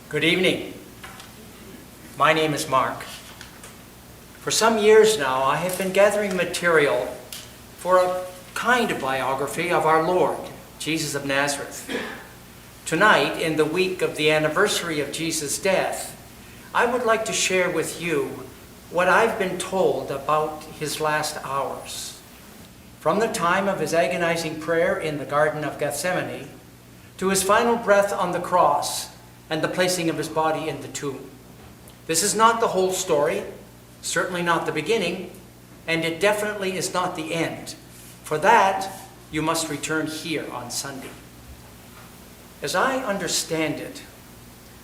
Good evening. My name is Mark. For some years now, I have been gathering material for a kind of biography of our Lord, Jesus of Nazareth. Tonight, in the week of the anniversary of Jesus' death, I would like to share with you what I've been told about his last hours. From the time of his agonizing prayer in the Garden of Gethsemane to his final breath on the cross and the placing of his body in the tomb. This is not the whole story, certainly not the beginning, and it definitely is not the end. For that, you must return here on Sunday. As I understand it,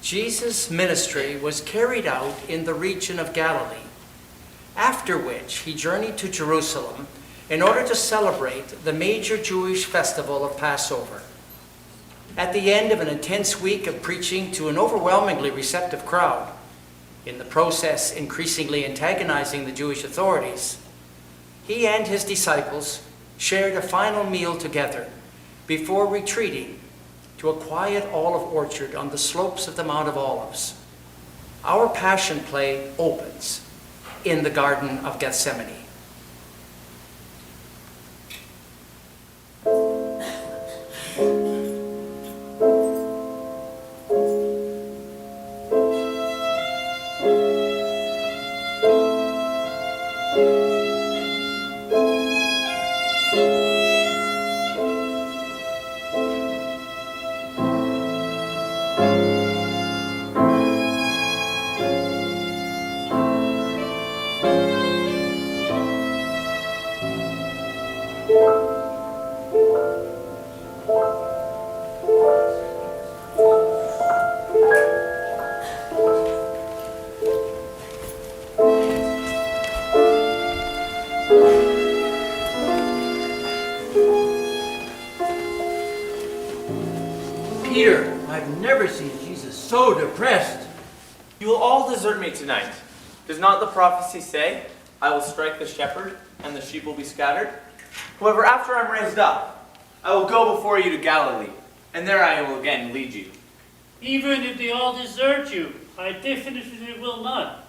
Jesus' ministry was carried out in the region of Galilee, after which he journeyed to Jerusalem in order to celebrate the major Jewish festival of Passover. At the end of an intense week of preaching to an overwhelmingly receptive crowd, in the process increasingly antagonizing the Jewish authorities, he and his disciples shared a final meal together before retreating to a quiet olive orchard on the slopes of the Mount of Olives. Our Passion Play opens in the Garden of Gethsemane. Peter, I've never seen Jesus so depressed. You will all desert me tonight. Does not the prophecy say, I will strike the shepherd, and the sheep will be scattered? However, after I'm raised up, I will go before you to Galilee, and there I will again lead you. Even if they all desert you, I definitely will not.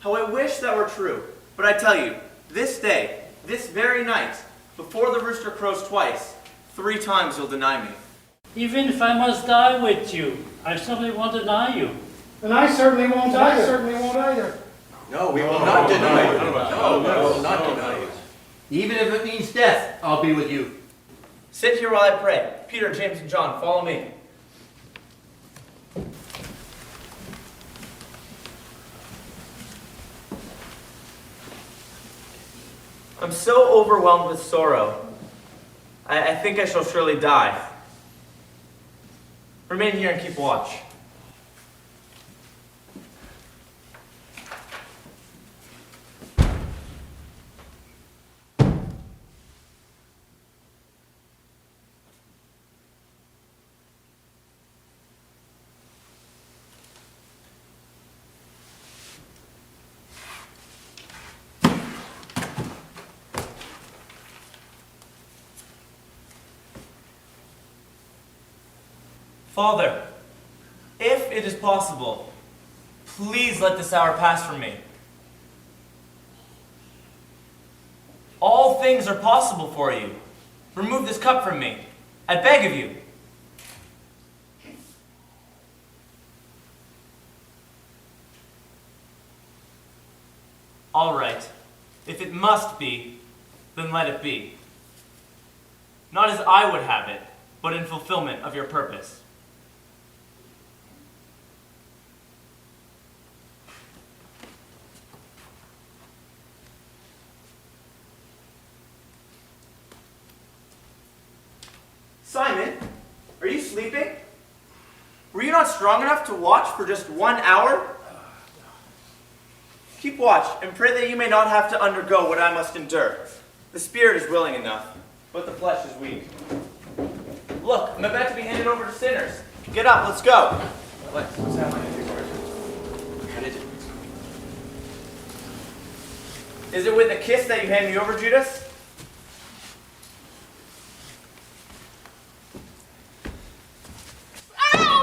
How I wish that were true. But I tell you, this day, this very night, before the rooster crows twice, 3 times you'll deny me. Even if I must die with you, I certainly won't deny you. And I certainly won't either. No, we will not deny you. No, we will not deny you. Even if it means death, I'll be with you. Sit here while I pray. Peter, James, and John, follow me. I'm so overwhelmed with sorrow. I think I shall surely die. Remain here and keep watch. Father, if it is possible, please let this hour pass from me. All things are possible for you. Remove this cup from me. I beg of you. All right. If it must be, then let it be. Not as I would have it, but in fulfillment of your purpose. Simon, are you sleeping? Were you not strong enough to watch for just 1 hour? Keep watch and pray that you may not have to undergo what I must endure. The spirit is willing enough, but the flesh is weak. Look, I'm about to be handed over to sinners. Get up, let's go. What's happening? What is it? Is it with a kiss that you hand me over, Judas?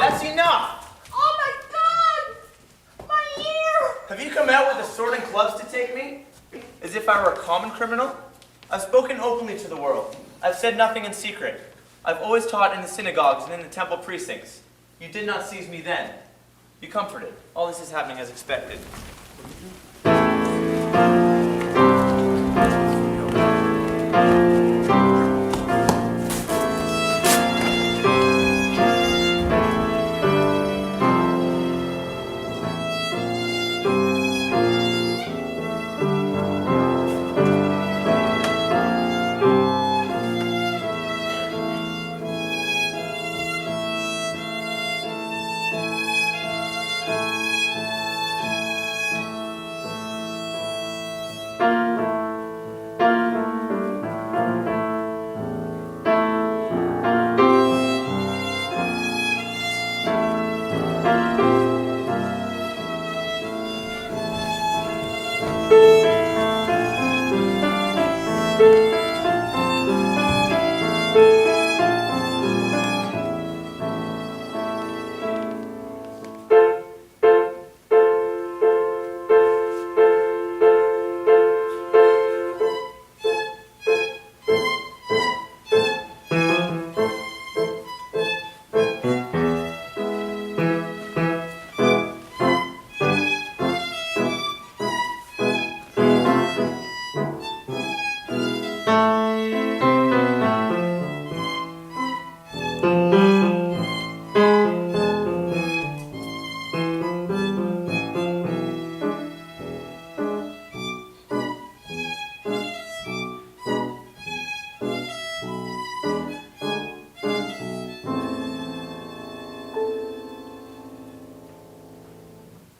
That's enough! Oh my God! Have you come out with a sword and clubs to take me? As if I were a common criminal? I've spoken openly to the world. I've said nothing in secret. I've always taught in the synagogues and in the temple precincts. You did not seize me then. Be comforted. All this is happening as expected.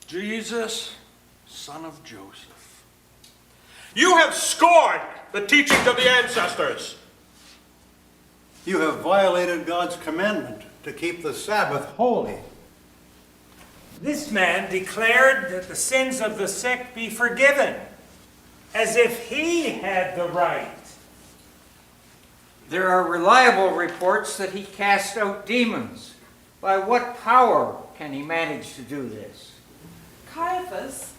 Jesus, son of Joseph, you have scorned the teachings of the ancestors. You have violated God's commandment to keep the Sabbath holy. This man declared that the sins of the sick be forgiven, as if he had the right. There are reliable reports that he cast out demons. By what power can he manage to do this? Caiaphas,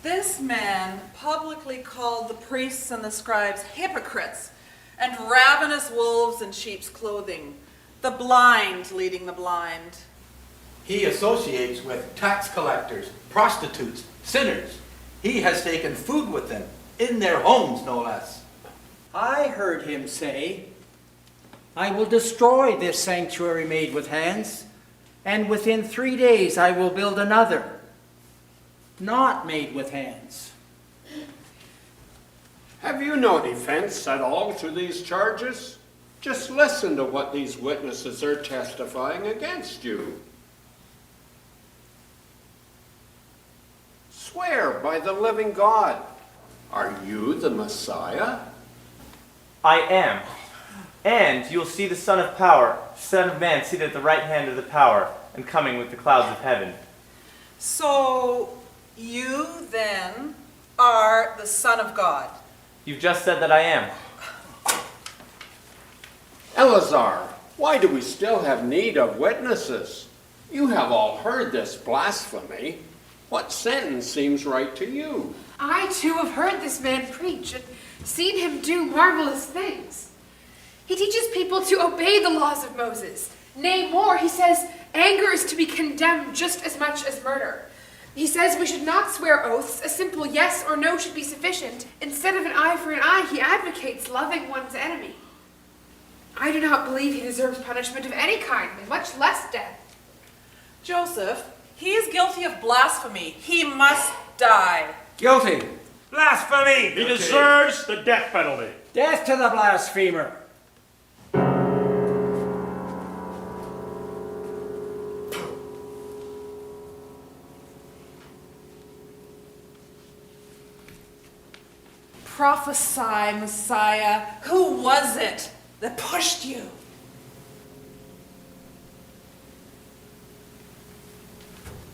this man publicly called the priests and the scribes hypocrites and ravenous wolves in sheep's clothing, the blind leading the blind. He associates with tax collectors, prostitutes, sinners. He has taken food with them, in their homes no less. I heard him say, I will destroy this sanctuary made with hands, and within 3 days I will build another, not made with hands. Have you no defense at all to these charges? Just listen to what these witnesses are testifying against you. Swear by the living God. Are you the Messiah? I am. And you will see the Son of Power, Son of Man, seated at the right hand of the power, and coming with the clouds of heaven. So you then are the Son of God. You've just said that I am. Eleazar, why do we still have need of witnesses? You have all heard this blasphemy. What sentence seems right to you? I too have heard this man preach and seen him do marvelous things. He teaches people to obey the laws of Moses. Nay, more, he says anger is to be condemned just as much as murder. He says we should not swear oaths. A simple yes or no should be sufficient. Instead of an eye for an eye, he advocates loving one's enemy. I do not believe he deserves punishment of any kind, much less death. Joseph, he is guilty of blasphemy. He must die. Guilty. Blasphemy! He deserves the death penalty. Death to the blasphemer! Prophesy, Messiah. Who was it that pushed you?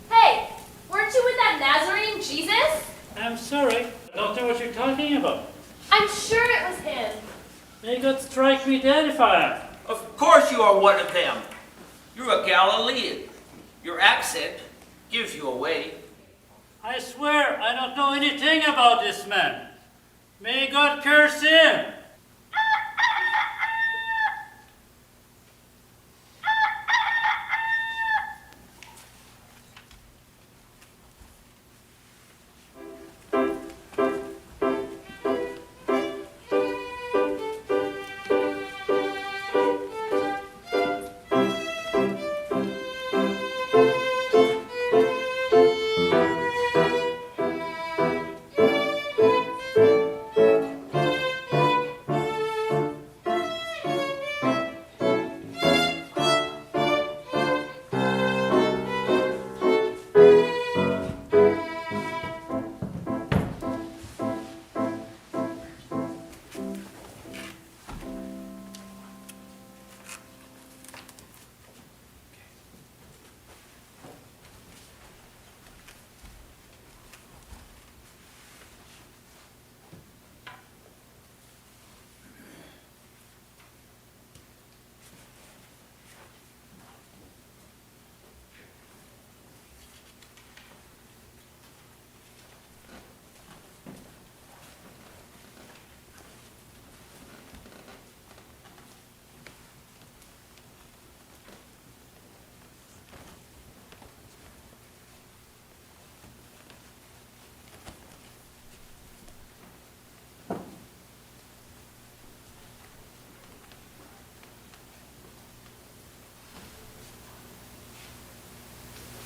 Hey, weren't you with that Nazarene Jesus? I'm sorry, I don't know what you're talking about. I'm sure it was him. They could strike me dead if I am. Of course you are one of them. You're a Galilean. Your accent gives you away. I swear I don't know anything about this man. May God curse him.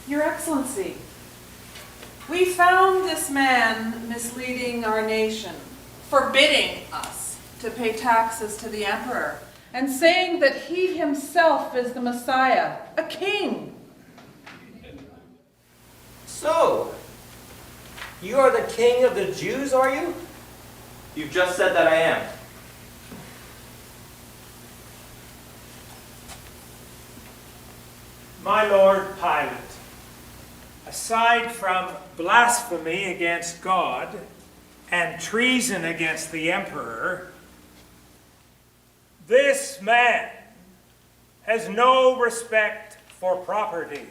Your Excellency, we found this man misleading our nation, forbidding us to pay taxes to the emperor, and saying that he himself is the Messiah, a king. So, you are the king of the Jews, are you? You've just said that I am. My Lord Pilate, aside from blasphemy against God and treason against the emperor, this man has no respect for property.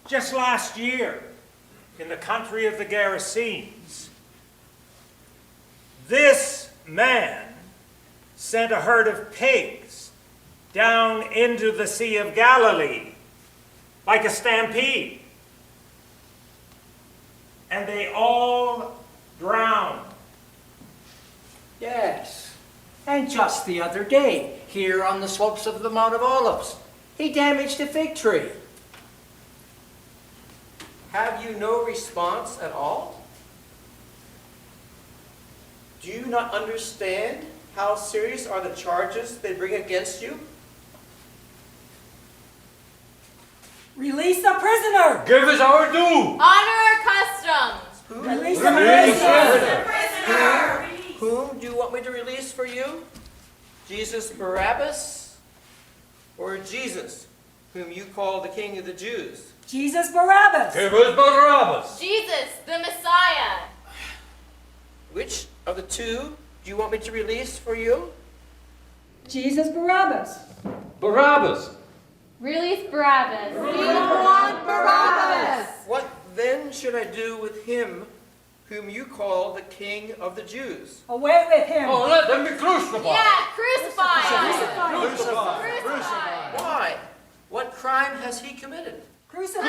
Just last year, in the country of the Gerasenes, this man sent a herd of pigs down into the Sea of Galilee like a stampede. And they all drowned. Yes. And just the other day, here on the slopes of the Mount of Olives, he damaged a fig tree. Have you no response at all? Do you not understand how serious are the charges they bring against you? Release the prisoner! Give us our due! Honor our customs. Release the prisoner! Whom do you want me to release for you? Jesus Barabbas or Jesus, whom you call the King of the Jews? Jesus Barabbas! Give us Barabbas! Jesus, the Messiah. Which of the two do you want me to release for you? Jesus Barabbas! Barabbas! Release Barabbas. We want Barabbas! What then should I do with him whom you call the King of the Jews? Away with him! Oh, let them be crucified! Yeah, crucify him. Crucify! Crucify. Why? What crime has he committed? Crucify!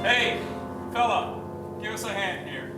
Hey, fella, give us a hand here.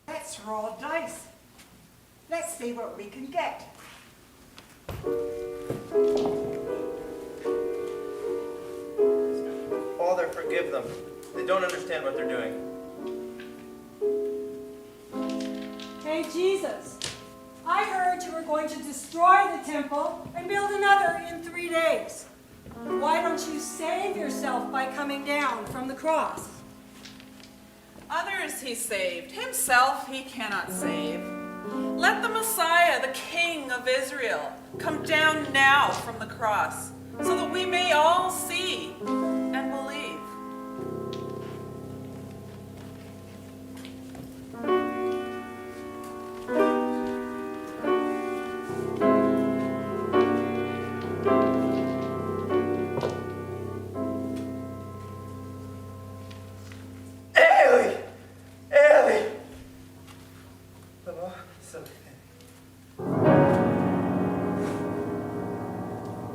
Let's roll dice. Let's see what we can get. Father, forgive them. They don't understand what they're doing. Hey, Jesus, I heard you were going to destroy the temple and build another in 3 days. Why don't you save yourself by coming down from the cross? Others he saved, himself he cannot save. Let the Messiah, the King of Israel, come down now from the cross, so that we may all see and believe.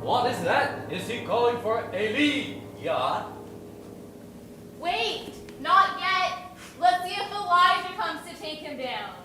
What is that? Is he calling for Elijah? Wait, not yet. Let's see if Elijah comes to take him down.